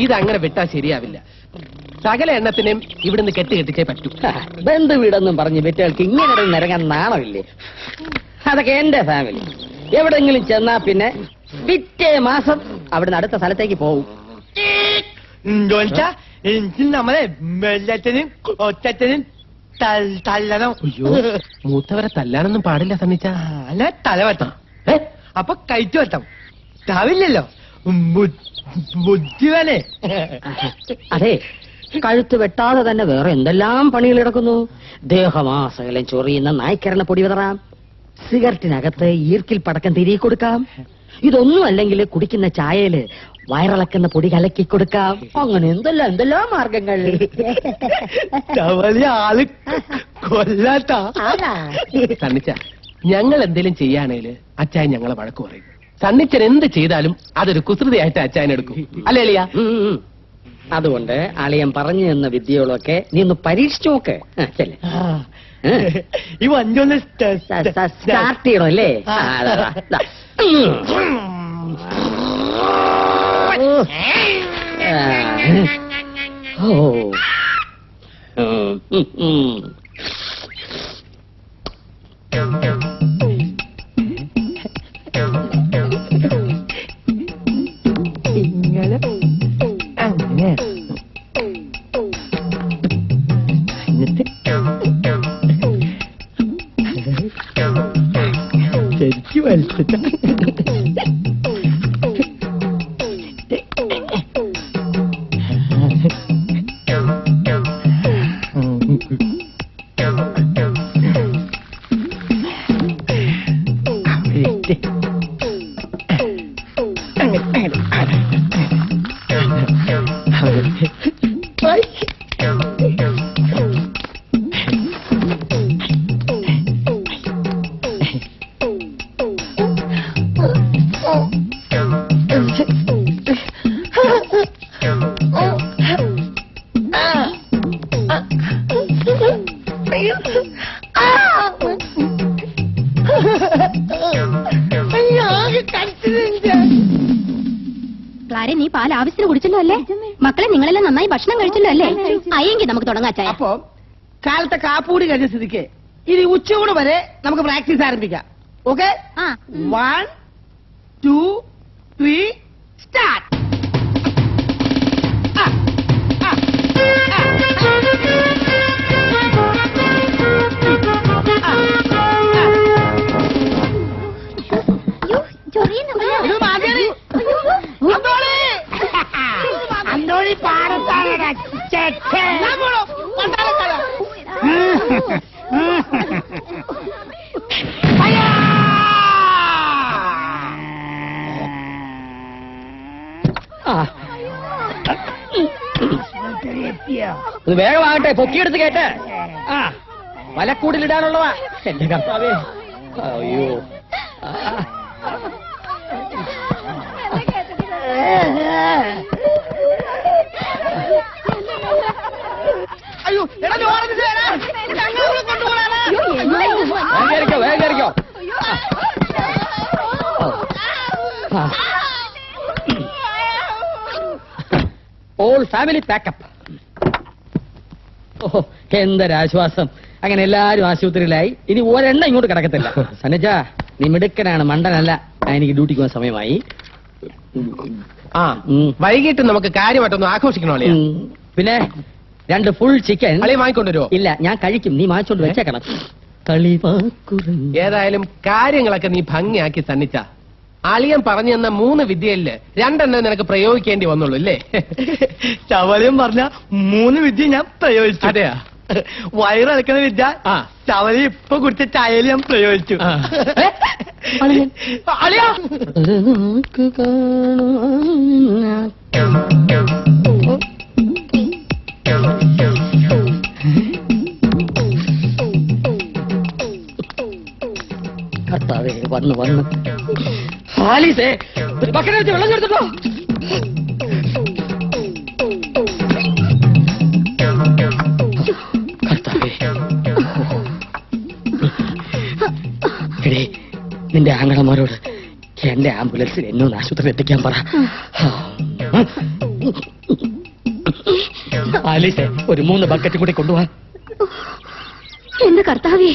ഇതങ്ങനെ വിട്ടാൽ ശരിയാവില്ല. സകല എണ്ണത്തിനെയും ഇവിടുന്ന് കെട്ടിച്ചേ പറ്റൂ. ബന്ധു വീടെന്നും പറഞ്ഞ് വെറ്റുകൾക്ക് ഇങ്ങനെ നിരങ്ങാൻ നാണമില്ലേ? അതൊക്കെ എന്റെ ഫാമിലി. എവിടെങ്കിലും ചെന്നാ പിന്നെ പിറ്റേ മാസം അവിടുന്ന് അടുത്ത സ്ഥലത്തേക്ക് പോകും. നമ്മളെ വെള്ളത്തിനും ഒറ്റത്തിനും തല്ലണം. അയ്യോ, മൂത്തവരെ തല്ലാനൊന്നും പാടില്ല സണ്ണിച്ച. തലവട്ടം അപ്പൊ കയറ്റു വട്ടം താവില്ലല്ലോ. ബുദ്ധിവനെ. അതെ, കഴുത്ത് വെട്ടാതെ തന്നെ വേറെ എന്തെല്ലാം പണികൾ കിടക്കുന്നു. ദേഹമാസകലം ചൊറിയുന്ന നായ്ക്കരണ പൊടി വിതറാം. സിഗരറ്റിനകത്ത് ഈർക്കിൽ പടക്കം തിരികെ കൊടുക്കാം. ഇതൊന്നും അല്ലെങ്കിൽ കുടിക്കുന്ന ചായയില് വയറിളക്കുന്ന പൊടി കലക്കി കൊടുക്കാം. അങ്ങനെ എന്തെല്ലാം മാർഗങ്ങൾ. ആള് കൊല്ലാത്ത സണ്ണിച്ച, ഞങ്ങൾ എന്തെങ്കിലും ചെയ്യാണേല് അച്ചായൻ ഞങ്ങളെ വഴക്ക് പറയും. സണ്ണിച്ചൻ എന്ത് ചെയ്താലും അതൊരു കുസൃതിയായിട്ട് അച്ചായൻ എടുക്കും. അല്ലേ അളിയ? അതുകൊണ്ട് അളിയൻ പറഞ്ഞു തന്ന വിദ്യകളൊക്കെ നീ ഒന്ന് പരീക്ഷിച്ചു നോക്ക്. ചെല്ലേ, ഈ വഞ്ചൊന്ന് സ്റ്റാർട്ട് ചെയ്യണം അല്ലേ? ഇങ്ങനെ അങ്ങനെ ശരിക്കും വലിച്ചിട്ട ക്ലാരെ, നീ പാൽ ആവശ്യത്തിന് കുടിച്ചല്ലോ അല്ലേ? മക്കളെ, നിങ്ങളെല്ലാം നന്നായി ഭക്ഷണം കഴിച്ചല്ലോ അല്ലേ? അയ്യെങ്കിൽ നമുക്ക് തുടങ്ങാം. അപ്പൊ കാലത്തെ കാപ്പൂടി കഴിഞ്ഞ സ്ഥിതിക്ക് ഇനി ഉച്ചയൂട് വരെ നമുക്ക് പ്രാക്ടീസ് ആരംഭിക്കാം. ഓക്കെ? 1 2 3 സ്റ്റാർട്ട്. അന്തോളി പാടത്താണ്. വേഗമാകട്ടെ, പൊക്കിയെടുത്ത് കേട്ടെ. വലക്കൂടിലിടാനുള്ളതാ. എന്റെ കർത്താവേ, അയ്യോ. അയ്യോ, വേഗരിക്കോ. All family pack up. ഓഹോ, എന്തൊരാശ്വാസം. അങ്ങനെ എല്ലാരും ആശുപത്രിയിലായി. ഇനി ഒരെണ്ണം ഇങ്ങോട്ട് കിടക്കത്തില്ല. സനജ, നീ മിടുക്കനാണ്, മണ്ടനല്ല. എനിക്ക് ഡ്യൂട്ടിക്ക് പോകാൻ സമയമായി. വൈകിട്ട് നമുക്ക് കാര്യമായിട്ടൊന്ന് ആഘോഷിക്കണോ അളിയ? പിന്നെ 2 ഫുൾ ചിക്കൻ അളിയ വാങ്ങിക്കൊണ്ടുവരുമോ? ഇല്ല, ഞാൻ കഴിക്കും. നീ വാങ്ങിച്ചോണ്ട് വെച്ചേക്കണം. ഏതായാലും കാര്യങ്ങളൊക്കെ നീ ഭംഗിയാക്കി സണ്ണിച്ച. അളിയൻ പറഞ്ഞു തന്ന 3 വിദ്യയില് 2 നിനക്ക് പ്രയോഗിക്കേണ്ടി വന്നുള്ളൂ അല്ലേ? ചവലയും പറഞ്ഞ 3 വിദ്യ ഞാൻ പ്രയോഗിച്ചു. അതെയാ? വയറിളക്കുന്ന വിദ്യ ചവല ഇപ്പൊ കുടിച്ച ചായയിൽ ഞാൻ പ്രയോഗിച്ചു. കർത്താവേ, വന്ന് ഹാലിസേ, ഒരു ബക്കറ്റ് വെച്ച് വെള്ളം ചേർത്തിട്ടോ. കർത്താവേ, എടേ, നിന്റെ ആങ്ങളമാരോട് എന്റെ ആംബുലൻസിൽ എന്നെ ഒന്ന് ആശുപത്രിയിൽ എത്തിക്കാൻ പറ. ആലീസെ ഒരു 3 ബക്കറ്റ് കൂടി കൊണ്ടുപോവാ. എന്റെ കർത്താവേ.